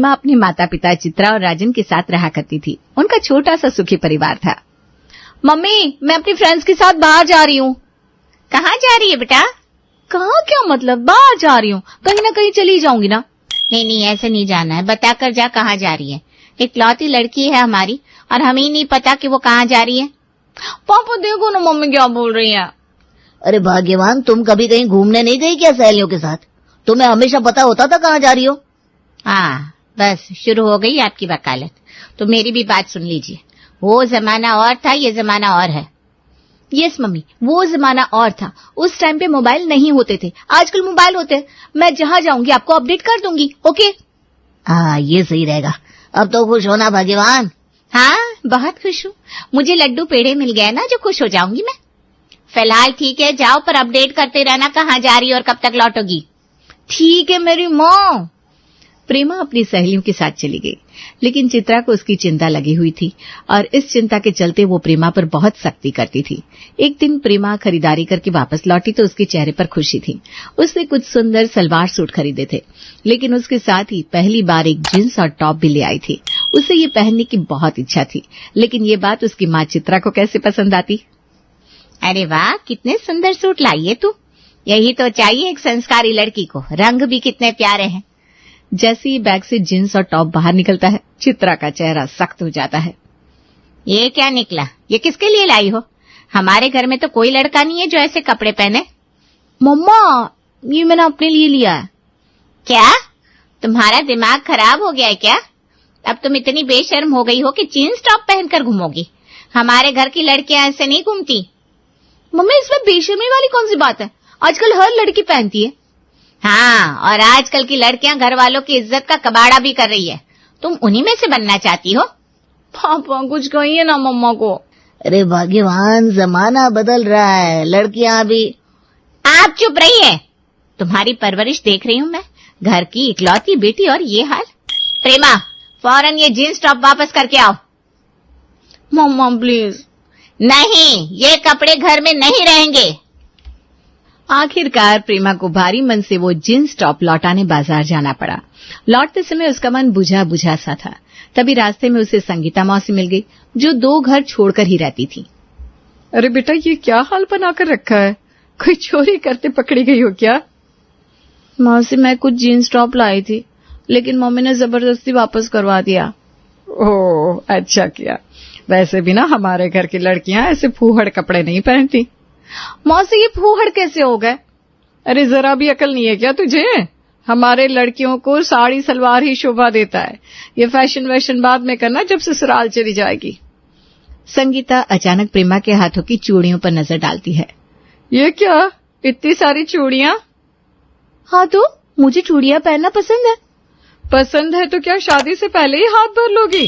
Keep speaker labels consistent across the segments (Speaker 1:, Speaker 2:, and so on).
Speaker 1: प्रेमा अपने माता पिता चित्रा और राजन के साथ रहा करती थी। उनका छोटा सा सुखी परिवार था। मम्मी, मैं अपनी फ्रेंड्स के साथ बाहर जा रही हूँ।
Speaker 2: कहाँ जा रही है बेटा?
Speaker 1: कहाँ क्या मतलब, बाहर जा रही हूँ, कहीं ना कहीं चली जाऊंगी ना।
Speaker 2: नहीं, ऐसे नहीं जाना है, बता कर जा कहाँ जा रही है। इकलौती लड़की है हमारी और हमें ही नहीं पता कि वो कहाँ जा रही है।
Speaker 1: पापा देखो ना मम्मी क्या बोल रही है।
Speaker 3: अरे भाग्यवान, तुम कभी कहीं घूमने नहीं गई क्या सहेलियों के साथ? तुम्हें हमेशा पता होता था कहाँ जा रही हो।
Speaker 2: हाँ, बस शुरू हो गई आपकी वकालत। तो मेरी भी बात सुन लीजिए। वो जमाना और था, ये जमाना और है।
Speaker 1: यस मम्मी, वो जमाना और था। उस टाइम पे मोबाइल नहीं होते थे, आजकल मोबाइल होते हैं। मैं जहाँ जाऊंगी आपको अपडेट कर दूंगी। ओके?
Speaker 3: हाँ, ये सही रहेगा। अब तो खुश होना भाग्यवान।
Speaker 2: हाँ, बहुत खुश हूँ। मुझे लड्डू पेड़े मिल गए ना, जो खुश हो जाऊंगी मैं। फिलहाल ठीक है, जाओ, पर अपडेट करते रहना कहाँ जा रही और कब तक लौटोगी।
Speaker 1: ठीक है मेरी माँ। प्रेमा अपनी सहेलियों के साथ चली गई, लेकिन चित्रा को उसकी चिंता लगी हुई थी और इस चिंता के चलते वो प्रेमा पर बहुत सख्ती करती थी। एक दिन प्रेमा खरीदारी करके वापस लौटी तो उसके चेहरे पर खुशी थी। उसने कुछ सुंदर सलवार सूट खरीदे थे, लेकिन उसके साथ ही पहली बार एक जींस और टॉप भी ले आई थी। उसे ये पहनने की बहुत इच्छा थी, लेकिन ये बात उसकी माँ चित्रा को कैसे पसंद आती।
Speaker 2: अरे वाह, कितने सुंदर सूट लाई है तू। यही तो चाहिए एक संस्कारी लड़की को। रंग भी कितने प्यारे हैं।
Speaker 1: जैसे ही बैग से जींस और टॉप बाहर निकलता है, चित्रा का चेहरा सख्त हो जाता है।
Speaker 2: ये क्या निकला? ये किसके लिए लाई हो? हमारे घर में तो कोई लड़का नहीं है जो ऐसे कपड़े पहने।
Speaker 1: मम्मा, ये मैंने अपने लिए लिया है।
Speaker 2: क्या? तुम्हारा दिमाग खराब हो गया है क्या? अब तुम इतनी बेशर्म हो गई हो कि जींस टॉप पहनकर घूमोगी। हमारे घर की लड़कियां ऐसे नहीं घूमती।
Speaker 1: मम्मी, इसमें बेशर्मी वाली कौन सी बात है? आजकल हर लड़की पहनती है।
Speaker 2: हाँ, और आजकल की लड़कियां घर वालों की इज्जत का कबाड़ा भी कर रही है। तुम उन्हीं में से बनना चाहती हो?
Speaker 1: पापा कुछ कहिए ना मम्मा को।
Speaker 3: अरे भाग्यवान, जमाना बदल रहा है, लड़कियां भी।
Speaker 2: आप चुप रहिए। तुम्हारी परवरिश देख रही हूँ मैं। घर की इकलौती बेटी और ये हाल। प्रेमा, फौरन ये जींस टॉप वापस करके आओ।
Speaker 1: मम्मा प्लीज।
Speaker 2: नहीं, ये कपड़े घर में नहीं रहेंगे।
Speaker 1: आखिरकार प्रेमा को भारी मन से वो जींस टॉप लौटाने बाजार जाना पड़ा। लौटते समय उसका मन बुझा बुझा सा था। तभी रास्ते में उसे संगीता मौसी मिल गई, जो 2 घर छोड़कर ही रहती थी।
Speaker 4: अरे बेटा, ये क्या हाल बनाकर रखा है? कोई चोरी करते पकड़ी गई हो क्या?
Speaker 1: मौसी, मैं कुछ जींस टॉप लाई थी, लेकिन मम्मी ने जबरदस्ती वापस करवा दिया।
Speaker 4: ओह, अच्छा किया। वैसे भी ना हमारे घर की लड़कियां ऐसे फूहड़ कपड़े नहीं पहनती।
Speaker 1: मौसी, ये फूहड़ कैसे हो गए?
Speaker 4: अरे जरा भी अकल नहीं है क्या तुझे? हमारे लड़कियों को साड़ी सलवार ही शोभा देता है। ये फैशन वैशन बाद में करना, जब ससुराल चली जाएगी।
Speaker 1: संगीता अचानक प्रेमा के हाथों की चूड़ियों पर नजर डालती है।
Speaker 4: ये क्या, इतनी सारी चूड़ियां?
Speaker 1: हाँ तो मुझे चूड़ियां पहनना पसंद है।
Speaker 4: पसंद है तो क्या शादी से पहले ही हाथ धो लोगी?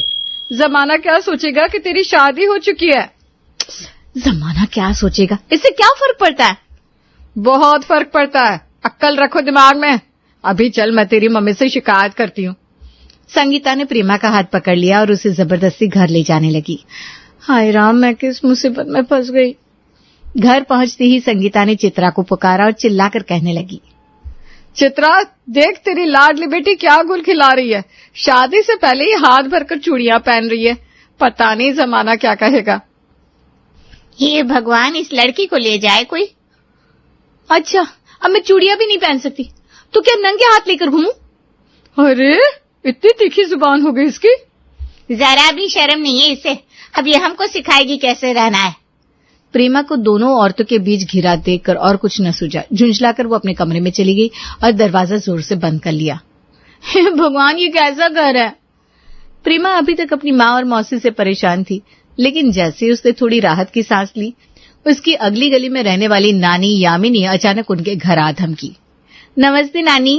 Speaker 4: जमाना क्या सोचेगा कि तेरी शादी हो चुकी है?
Speaker 1: जमाना क्या सोचेगा, इससे क्या फर्क पड़ता है?
Speaker 4: बहुत फर्क पड़ता है। अक्ल रखो दिमाग में। अभी चल, मैं तेरी मम्मी से शिकायत करती हूँ।
Speaker 1: संगीता ने प्रेमा का हाथ पकड़ लिया और उसे जबरदस्ती घर ले जाने लगी। हाय राम, मैं किस मुसीबत में फंस गई। घर पहुंचते ही संगीता ने चित्रा को पुकारा और चिल्लाकर कहने लगी,
Speaker 4: चित्रा, देख तेरी लाडली बेटी क्या गुल खिला रही है। शादी से पहले ही हाथ भरकर चूड़ियां पहन रही है। पता नहीं जमाना क्या कहेगा।
Speaker 2: ये भगवान, इस लड़की को ले जाए कोई।
Speaker 1: अच्छा, अब मैं चूड़ियां भी नहीं पहन सकती, तो क्या नंगे हाथ लेकर घूमूं?
Speaker 4: अरे, इतनी तीखी जुबान हो गई इसकी।
Speaker 2: जरा भी शर्म नहीं है इसे। अब ये हमको सिखाएगी कैसे रहना है।
Speaker 1: प्रेमा को दोनों औरतों के बीच घिरा देखकर और कुछ न सूझा। झुंझलाकर वो अपने कमरे में चली गई और दरवाजा जोर से बंद कर लिया। हे भगवान, ये कैसा घर है। प्रेमा अभी तक अपनी माँ और मौसी से परेशान थी, लेकिन जैसे उसने थोड़ी राहत की सांस ली, उसकी अगली गली में रहने वाली नानी यामिनी अचानक उनके घर आ धमकी। नमस्ते नानी।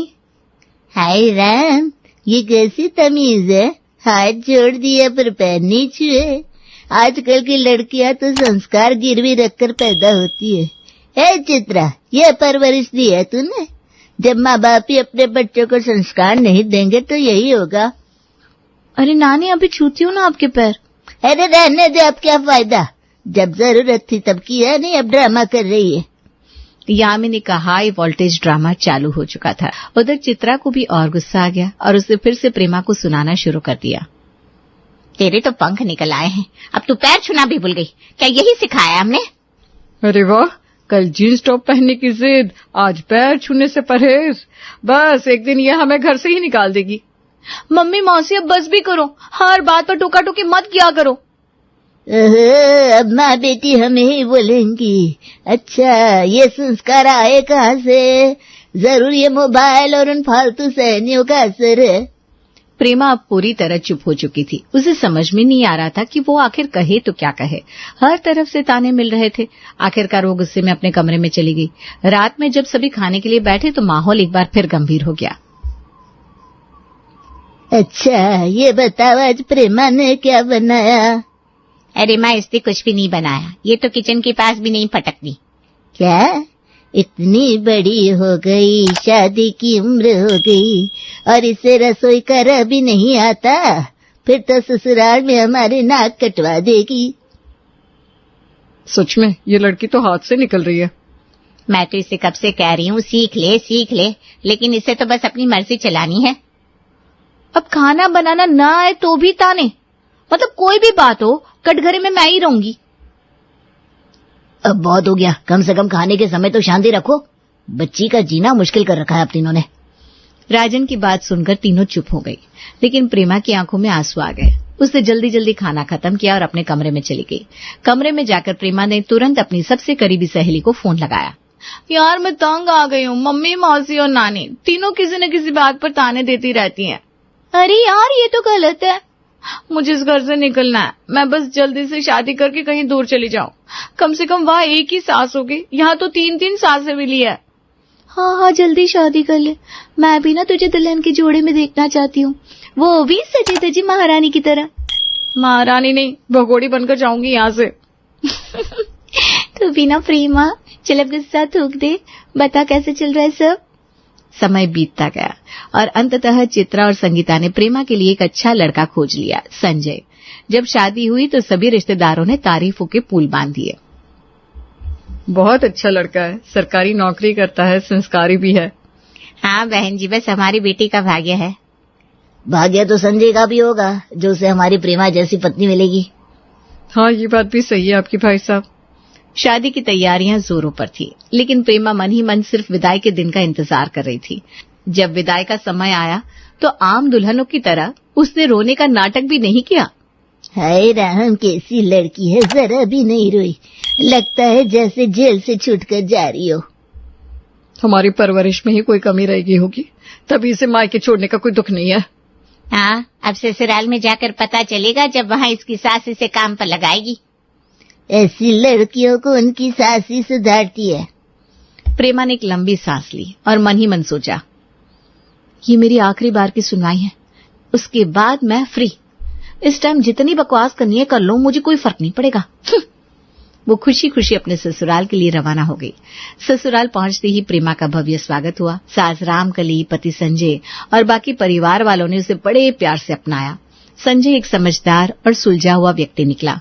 Speaker 3: हाय राम, ये कैसी तमीज है? हाथ जोड़ दिया पर पैर नहीं छुए। आजकल की लड़कियां तो संस्कार गिरवी रखकर पैदा होती है। हे चित्रा, ये परवरिश दी है तूने? जब माँ बाप ही अपने बच्चों को संस्कार नहीं देंगे तो यही होगा।
Speaker 1: अरे नानी, अभी छूती हूँ ना आपके पैर।
Speaker 3: अरे रहने दे, अब क्या फायदा। जब जरूरत थी तब किया नहीं, अब ड्रामा कर रही है।
Speaker 1: यामिनी का हाई वोल्टेज ड्रामा चालू हो चुका था। उधर चित्रा को भी और गुस्सा आ गया और उसने फिर से प्रेमा को सुनाना शुरू कर दिया।
Speaker 2: तेरे तो पंख निकल आए हैं, अब तू पैर छूना भी भूल गई। क्या यही सिखाया हमने?
Speaker 4: अरे वाह, कल जीन्स टॉप पहनने की जिद, आज पैर छूने से परहेज। बस एक दिन ये हमें घर से ही निकाल देगी।
Speaker 1: मम्मी मौसी अब बस भी करो, हर बात पर टोका टोकी मत किया करो।
Speaker 3: अब माँ बेटी हमें ही बोलेंगी। अच्छा, ये संस्कार आए कहाँ से? जरूर ये मोबाइल और उन फालतू सहनियों का असर है।
Speaker 1: प्रेमा अब पूरी तरह चुप हो चुकी थी। उसे समझ में नहीं आ रहा था कि वो आखिर कहे तो क्या कहे। हर तरफ से ताने मिल रहे थे। आखिरकार वो गुस्से में अपने कमरे में चली गई। रात में जब सभी खाने के लिए बैठे तो माहौल एक बार फिर गंभीर हो गया।
Speaker 3: अच्छा, ये बताओ आज प्रेमा ने क्या बनाया?
Speaker 2: अरे माँ, इसने कुछ भी नहीं बनाया। ये तो किचन के पास भी नहीं फटकती।
Speaker 3: क्या? इतनी बड़ी हो गई, शादी की उम्र हो गई और इसे रसोई कर भी नहीं आता? फिर तो ससुराल में हमारे नाक कटवा देगी।
Speaker 4: सच में ये लड़की तो हाथ से निकल रही है।
Speaker 2: मैं तो इसे कब से कह रही हूँ सीख ले, लेकिन इसे तो बस अपनी मर्जी चलानी है।
Speaker 1: अब खाना बनाना ना आए तो भी ताने, मतलब कोई भी बात हो कटघरे में मैं ही रहूंगी।
Speaker 3: अब बहुत हो गया, कम से कम खाने के समय तो शांति रखो। बच्ची का जीना मुश्किल कर रखा है अब तीनों ने।
Speaker 1: राजन की बात सुनकर तीनों चुप हो गई, लेकिन प्रेमा की आंखों में आंसू आ गए। उसने जल्दी जल्दी खाना खत्म किया और अपने कमरे में चली गई। कमरे में जाकर प्रेमा ने तुरंत अपनी सबसे करीबी सहेली को फोन लगाया। यार मैं तंग आ गई हूँ, मम्मी मौसी और नानी तीनों किसी न किसी बात पर ताने देती रहती हैं।
Speaker 2: अरे यार, ये तो गलत है।
Speaker 1: मुझे इस घर से निकलना है। मैं बस जल्दी से शादी करके कहीं दूर चली जाऊं। कम से कम वहाँ एक ही सास होगी, यहाँ तो 3-3 सासें मिली है।
Speaker 2: हाँ, जल्दी शादी कर ले। मैं भी ना तुझे दुल्हन के जोड़े में देखना चाहती हूँ, वो भी सजी धजी महारानी की तरह।
Speaker 1: महारानी नहीं, भगोड़ी बनकर जाऊंगी यहाँ से।
Speaker 2: तू भी ना प्रेमा, चल अब गुस्सा थूक दे। बता कैसे चल रहा है सब?
Speaker 1: समय बीतता गया और अंततः चित्रा और संगीता ने प्रेमा के लिए एक अच्छा लड़का खोज लिया, संजय। जब शादी हुई तो सभी रिश्तेदारों ने तारीफों के पुल बांध दिए।
Speaker 4: बहुत अच्छा लड़का है, सरकारी नौकरी करता है, संस्कारी भी है।
Speaker 2: हाँ बहन जी, बस हमारी बेटी का भाग्य है।
Speaker 3: भाग्य तो संजय का भी होगा, जो उसे हमारी प्रेमा जैसी पत्नी मिलेगी।
Speaker 4: हाँ, ये बात भी सही है आपकी भाई साहब।
Speaker 1: शादी की तैयारियां जोरों पर थी, लेकिन प्रेमा मन ही मन सिर्फ विदाई के दिन का इंतजार कर रही थी। जब विदाई का समय आया तो आम दुल्हनों की तरह उसने रोने का नाटक भी नहीं किया।
Speaker 3: हाय राम, कैसी लड़की है, जरा भी नहीं रोई। लगता है जैसे जेल से छूटकर जा रही हो।
Speaker 4: हमारी परवरिश में ही कोई कमी रह गई होगी, तभी इसे मायके छोड़ने का कोई दुख नहीं है।
Speaker 2: हाँ, अब ससुराल में जाकर पता चलेगा जब वहाँ इसकी सास इसे काम पर लगाएगी।
Speaker 3: ऐसी लड़कियों को उनकी सास ही सुधारती है।
Speaker 1: प्रेमा ने एक लंबी सांस ली और मन ही मन सोचा, ये मेरी आखिरी बार की सुनवाई है, उसके बाद मैं फ्री। इस टाइम जितनी बकवास करनी है कर लो, मुझे कोई फर्क नहीं पड़ेगा। वो खुशी खुशी अपने ससुराल के लिए रवाना हो गई। ससुराल पहुंचते ही प्रेमा का भव्य स्वागत हुआ। सास रामकली, पति संजय और बाकी परिवार वालों ने उसे बड़े प्यार से अपनाया। संजय एक समझदार और सुलझा हुआ व्यक्ति निकला।